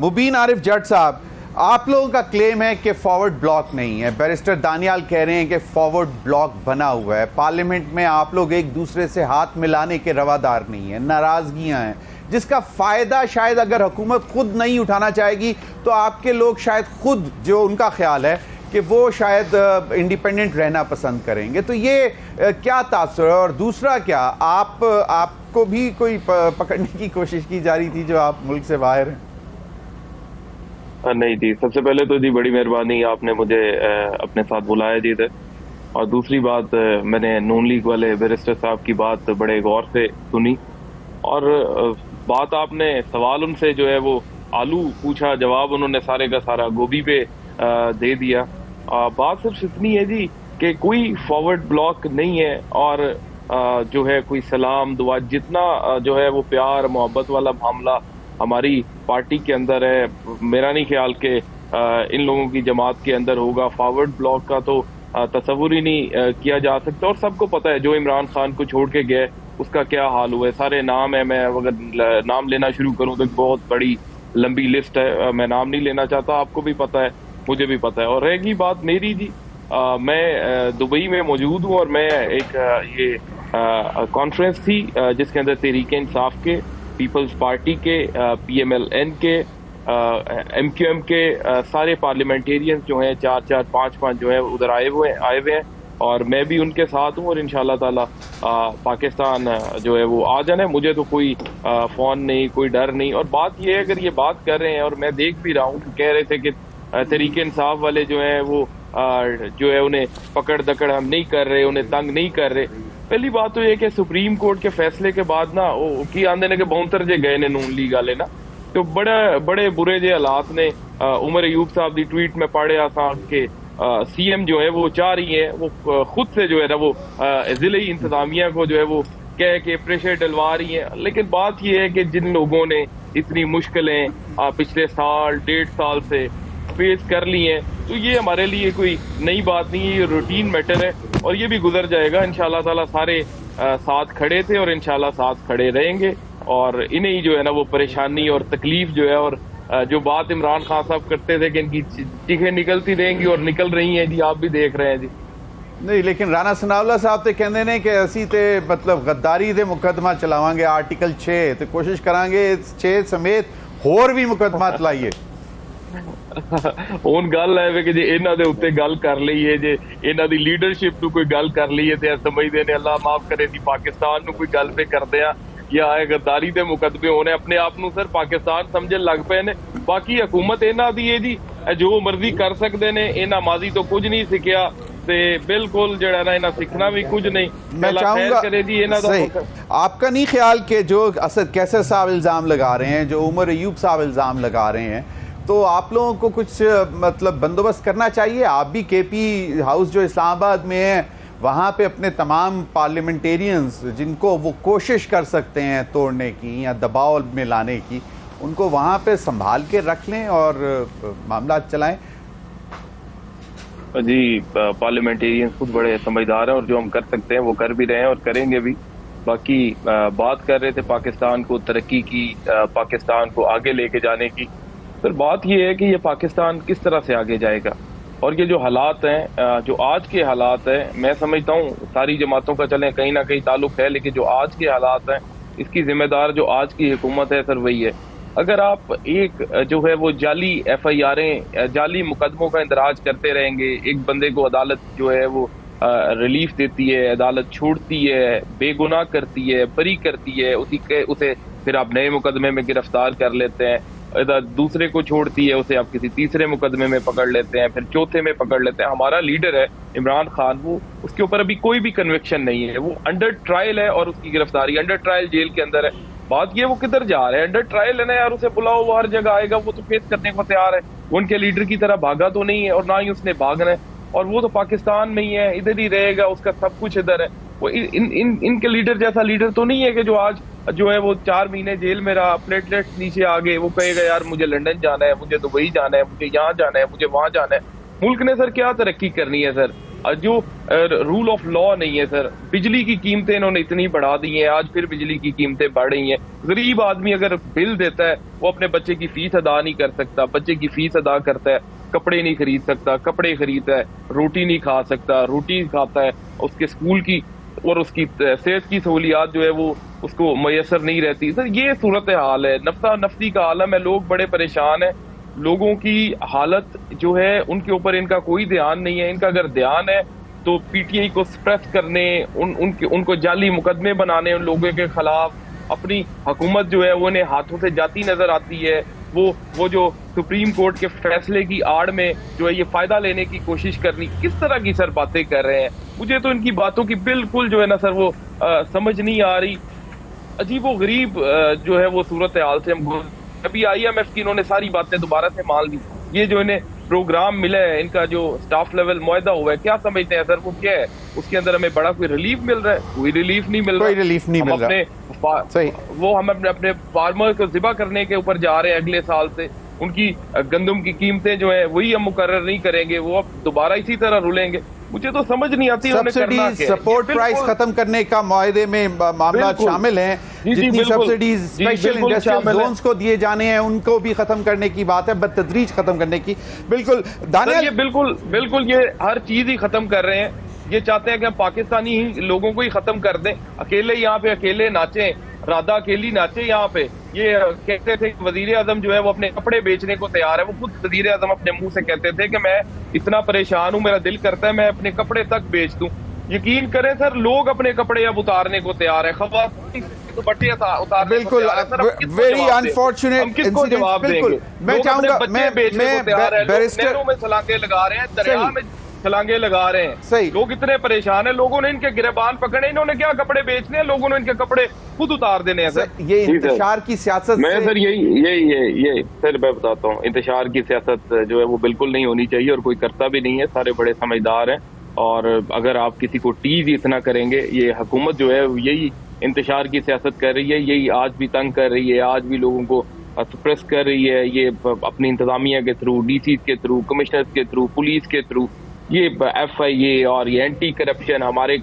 مبین عارف جٹ صاحب، آپ لوگوں کا کلیم ہے کہ فارورڈ بلاک نہیں ہے. بیرسٹر دانیال کہہ رہے ہیں کہ فارورڈ بلاک بنا ہوا ہے. پارلیمنٹ میں آپ لوگ ایک دوسرے سے ہاتھ ملانے کے روادار نہیں ہیں، ناراضگیاں ہیں جس کا فائدہ شاید اگر حکومت خود نہیں اٹھانا چاہے گی تو آپ کے لوگ شاید خود، جو ان کا خیال ہے کہ وہ شاید انڈیپینڈنٹ رہنا پسند کریں گے. تو یہ کیا تاثر ہے؟ اور دوسرا کیا آپ کو بھی کوئی پکڑنے کی کوشش کی جا رہی تھی جو آپ ملک سے باہر ہیں؟ نہیں جی، سب سے پہلے تو جی بڑی مہربانی، آپ نے مجھے اپنے ساتھ بلایا جی ادھر. اور دوسری بات، میں نے نون لیگ والے بیرسٹر صاحب کی بات بڑے غور سے سنی، اور بات آپ نے سوال ان سے جو ہے وہ آلو پوچھا، جواب انہوں نے سارے کا سارا گوبھی پہ دے دیا. بات صرف اتنی ہے جی کہ کوئی فارورڈ بلاک نہیں ہے، اور جو ہے کوئی سلام دعا جتنا جو ہے وہ پیار محبت والا معاملہ ہماری پارٹی کے اندر ہے، میرا نہیں خیال کہ ان لوگوں کی جماعت کے اندر ہوگا. فارورڈ بلاک کا تو تصور ہی نہیں کیا جا سکتا، اور سب کو پتہ ہے جو عمران خان کو چھوڑ کے گئے اس کا کیا حال ہوا ہے. سارے نام ہے، میں اگر نام لینا شروع کروں تو بہت بڑی لمبی لسٹ ہے، میں نام نہیں لینا چاہتا. آپ کو بھی پتہ ہے، مجھے بھی پتہ ہے. اور رہے گی بات میری جی، میں دبئی میں موجود ہوں، اور میں ایک یہ کانفرنس تھی جس کے اندر تحریک انصاف کے، پیپلز پارٹی کے، پی ایم ایل این کے، ایم کیو ایم کے سارے پارلیمنٹیرینز جو ہیں 4 5 جو ہیں ادھر آئے ہوئے ہیں، اور میں بھی ان کے ساتھ ہوں. اور انشاءاللہ تعالی پاکستان جو ہے وہ آ جانا ہے. مجھے تو کوئی فون نہیں، کوئی ڈر نہیں. اور بات یہ ہے، اگر یہ بات کر رہے ہیں، اور میں دیکھ بھی رہا ہوں کہ کہہ رہے تھے کہ تحریک انصاف والے جو ہیں وہ جو ہے انہیں پکڑ دکڑ ہم نہیں کر رہے، انہیں تنگ نہیں کر رہے. پہلی بات تو یہ کہ سپریم کورٹ کے فیصلے کے بعد نا کی آندے نے کہ بہتر جے گئے نے نون لیگ والے نا، تو بڑے برے جے حالات نے. عمر ایوب صاحب دی ٹویٹ میں پڑھا تھا کہ سی ایم جو ہے وہ چاہ رہی ہیں، وہ خود سے جو ہے نا وہ ضلعی انتظامیہ کو جو ہے وہ کہہ کے پریشر ڈلوا رہی ہیں. لیکن بات یہ ہے کہ جن لوگوں نے اتنی مشکلیں پچھلے سال 1.5 سال سے فیس کر لی ہیں، تو یہ ہمارے لیے کوئی نئی بات نہیں ہے، یہ روٹین میٹر ہے، اور یہ بھی گزر جائے گا. انشاءاللہ تعالی سارے ساتھ کھڑے تھے اور انشاءاللہ ساتھ کھڑے رہیں گے. اور انہیں جو ہے نا وہ پریشانی اور تکلیف جو ہے، اور جو بات عمران خان صاحب کرتے تھے کہ ان کی چیخیں نکلتی رہیں گی اور نکل رہی ہیں جی، آپ بھی دیکھ رہے ہیں جی. نہیں، لیکن رانا ثناءاللہ صاحب تے کہندے نے کہ اسی تے مطلب غداری دے مقدمہ چلاواں گے، آرٹیکل 6 تے کوشش کران گے 6 سمیت ہور بھی مقدمات لائیے. ہن گل ہے کہ جی انہاں دے اوتے گل کر لئیے، جے انہاں دی لیڈرشپ نو کوئی گل کر لئیے تے سمجھدے نے اللہ معاف کرے جی پاکستان نو کوئی گل پہ کردے آ یا غداری دے مقدمے ہونے. اپنے آپ نو سر پاکستان سمجھن لگ پے نے. باقی حکومت انہاں دی ہے جی، جو مرضی کر سکدے نے. انہاں ماضی تو کچھ نہیں سکھیا تے بالکل جڑا نا انہاں سیکھنا بھی کچھ نہیں. میں چاہوں گا صحیح، آپ کا نہیں خیال کہ جو اسد کیسر صاحب الزام لگا رہے ہیں، جو عمر ایوب صاحب الزام لگا رہے ہیں، تو آپ لوگوں کو کچھ مطلب بندوبست کرنا چاہیے؟ آپ بھی کے پی ہاؤس جو اسلام آباد میں ہے وہاں پہ اپنے تمام پارلیمنٹیرینز جن کو وہ کوشش کر سکتے ہیں توڑنے کی یا دباؤ میں لانے کی، ان کو وہاں پہ سنبھال کے رکھ لیں اور معاملات چلائیں. جی پارلیمنٹیرین خود بڑے سمجھدار ہیں، اور جو ہم کر سکتے ہیں وہ کر بھی رہے ہیں اور کریں گے بھی. باقی بات کر رہے تھے پاکستان کو ترقی کی، پاکستان کو آگے لے کے جانے کی. پھر بات یہ ہے کہ یہ پاکستان کس طرح سے آگے جائے گا، اور یہ جو حالات ہیں، جو آج کے حالات ہیں، میں سمجھتا ہوں ساری جماعتوں کا چلیں کہیں نہ کہیں تعلق ہے، لیکن جو آج کے حالات ہیں اس کی ذمہ دار جو آج کی حکومت ہے سر وہی ہے. اگر آپ ایک جو ہے وہ جعلی ایف آئی آریں، جعلی مقدموں کا اندراج کرتے رہیں گے، ایک بندے کو عدالت جو ہے وہ ریلیف دیتی ہے، عدالت چھوڑتی ہے، بے گناہ کرتی ہے، بری کرتی ہے، اسے پھر آپ نئے مقدمے میں گرفتار کر لیتے ہیں، دوسرے کو چھوڑتی ہے، اسے آپ کسی تیسرے مقدمے میں پکڑ لیتے ہیں، پھر چوتھے میں پکڑ لیتے ہیں. ہمارا لیڈر ہے عمران خان، وہ اس کے اوپر ابھی کوئی بھی کنوکشن نہیں ہے، وہ انڈر ٹرائل ہے، اور اس کی گرفتاری انڈر ٹرائل جیل کے اندر ہے. بات یہ وہ کدھر جا رہے ہیں؟ انڈر ٹرائل ہے نا یار، اسے بلاؤ، وہ ہر جگہ آئے گا، وہ تو فیس کرنے کو تیار ہے. وہ ان کے لیڈر کی طرح بھاگا تو نہیں ہے، اور نہ ہی اس نے بھاگنا ہے، اور وہ تو پاکستان میں ہی ہے، ادھر ہی رہے گا، اس کا سب کچھ ادھر ہے. وہ ان کے لیڈر جیسا لیڈر تو نہیں ہے کہ جو آج جو ہے وہ 4 مہینے جیل میں رہا، پلیٹلیٹس نیچے آ گئے، وہ کہے گا یار مجھے لنڈن جانا ہے، مجھے دبئی جانا ہے، مجھے یہاں جانا ہے، مجھے وہاں جانا ہے. ملک نے سر کیا ترقی کرنی ہے سر؟ جو رول آف لا نہیں ہے سر. بجلی کی قیمتیں انہوں نے اتنی بڑھا دی ہیں, آج پھر بجلی کی قیمتیں بڑھ رہی ہیں. غریب آدمی اگر بل دیتا ہے وہ اپنے بچے کی فیس ادا نہیں کر سکتا, بچے کی فیس ادا کرتا ہے, کپڑے نہیں خرید سکتا, کپڑے خریدتا ہے, روٹی نہیں کھا سکتا, روٹی کھاتا ہے, اس کے اسکول کی اور اس کی صحت کی سہولیات جو ہے وہ اس کو میسر نہیں رہتی. سر یہ صورت حال ہے, نفسا نفسی کا عالم ہے, لوگ بڑے پریشان ہیں, لوگوں کی حالت جو ہے ان کے اوپر ان کا کوئی دھیان نہیں ہے. ان کا اگر دھیان ہے تو پی ٹی آئی کو سپریس کرنے, ان کو جعلی مقدمے بنانے ان لوگوں کے خلاف. اپنی حکومت جو ہے وہ انہیں ہاتھوں سے جاتی نظر آتی ہے. وہ جو سپریم کورٹ کے فیصلے کی آڑ میں جو ہے یہ فائدہ لینے کی کوشش کرنی, کس طرح کی سر باتیں کر رہے ہیں. مجھے تو ان کی باتوں کی بالکل جو ہے نا سر وہ سمجھ نہیں آ رہی. عجیب و غریب جو ہے وہ صورتحال سے ہم ابھی آئی ایم ایف کی انہوں نے ساری باتیں دوبارہ سے مان لی. یہ جو انہیں پروگرام ملا ہے, ان کا جو سٹاف لیول معاہدہ ہوا ہے, کیا سمجھتے ہیں سر وہ کیا ہے؟ اس کے اندر ہمیں بڑا کوئی ریلیف مل رہا ہے؟ کوئی ریلیف نہیں مل رہا, کوئی ریلیف نہیں مل رہا. وہ ہم اپنے فارمر کو ذبح کرنے کے اوپر جا رہے ہیں اگلے سال سے. ان کی گندم کی قیمتیں جو ہیں وہی ہم مقرر نہیں کریں گے, وہ اب دوبارہ اسی طرح رولیں گے. مجھے تو سمجھ نہیں آتی سبسڈی سپورٹ پرائس ختم کرنے کا معاہدے میں معاملات شامل ہیں. جتنی سبسڈیز اسپیشل انڈسٹریل زونز کو دیے جانے ہیں ان کو بھی ختم کرنے کی بات ہے, بتدریج ختم کرنے کی. بالکل دانیال, یہ بالکل یہ ہر چیز ہی ختم کر رہے ہیں. یہ چاہتے ہیں کہ ہم پاکستانی ہی لوگوں کو ہی ختم کر دیں, اکیلے یہاں پہ اکیلے ناچیں, رادا اکیلی ناچے یہاں پہ. یہ کہتے تھے کہ وزیر اعظم جو ہے وہ اپنے کپڑے بیچنے کو تیار ہے. وہ خود وزیر اعظم اپنے منہ سے کہتے تھے کہ میں اتنا پریشان ہوں, میرا دل کرتا ہے میں اپنے کپڑے تک بیچ دوں. یقین کریں سر, لوگ اپنے کپڑے اب اتارنے کو تیار ہے. خواتین دوپٹے اتارنے کو تیار ہے. Very unfortunate. ہم کس کو جواب دیں گے؟ میں چاہوں گا, میں نہروں میں چھلانگے لگا رہے ہیں, دریا میں چھلانگے لگا رہے ہیں. لوگ اتنے پریشان ہیں, لوگوں نے ان کے گریبان پکڑے, انہوں نے کیا کپڑے بیچنے ہیں, لوگوں نے ان کے کپڑے خود اتار دینے ہیں. سر یہ انتشار کی سیاست میں سر یہی سر میں بتاتا ہوں, انتشار کی سیاست جو ہے وہ بالکل نہیں ہونی چاہیے اور کوئی کرتا بھی نہیں ہے. سارے بڑے سمجھدار ہیں, اور اگر آپ کسی کو ٹیز اتنا کریں گے, یہ حکومت جو ہے یہی انتشار کی سیاست کر رہی ہے, یہی آج بھی تنگ کر رہی ہے, آج بھی لوگوں کو سپریس کر رہی ہے. یہ اپنی انتظامیہ کے تھرو, ڈی سیز کے تھرو, کمشنرز کے تھرو, پولیس کے تھرو, یہ ایف آئی اے اور یہ اینٹی کرپشن. ہمارے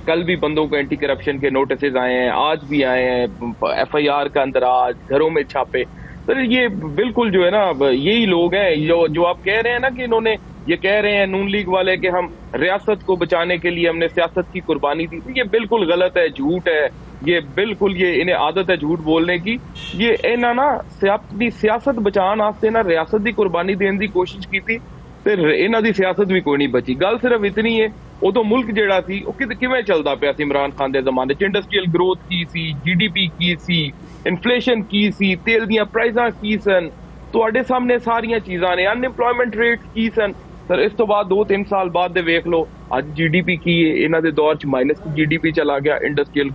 کل بھی بندوں کو اینٹی کرپشن کے نوٹسز آئے ہیں, آج بھی آئے ہیں, ایف آئی آر کا اندراج, گھروں میں چھاپے. سر یہ بالکل جو ہے نا یہی لوگ ہیں جو آپ کہہ رہے ہیں نا کہ انہوں نے یہ کہہ رہے ہیں نون لیگ والے کہ ہم ریاست کو بچانے کے لیے ہم نے سیاست کی قربانی دی. یہ بالکل غلط ہے, جھوٹ ہے. یہ بالکل یہ انہیں عادت ہے جھوٹ بولنے کی. یہ انہاں نا اپنی سیاست بچان واسطے نا ریاست دی قربانی دین دی کوشش کی تھی, پھر انہاں دی سیاست بھی کوئی نہیں بچی. گل صرف اتنی ہے, وہ تو ملک جیڑا سی وہ کیویں چلدا پیا سی عمران خان دے زمانے چ. انڈسٹریل گروتھ کی سی, جی ڈی پی کی سی, انفلیشن کی سی, تیل دیاں پرائزاں کی سن, تواڈے سامنے ساریاں چیزاں نے. ان امپلائمنٹ ریٹ کی سن. سر اس تو بعد 2-3 سال بعد دے ویکھ لو, اج جی ڈی پی کی انہاں دے دور چ مائنس جی ڈی پی چلا گیا. انڈسٹریل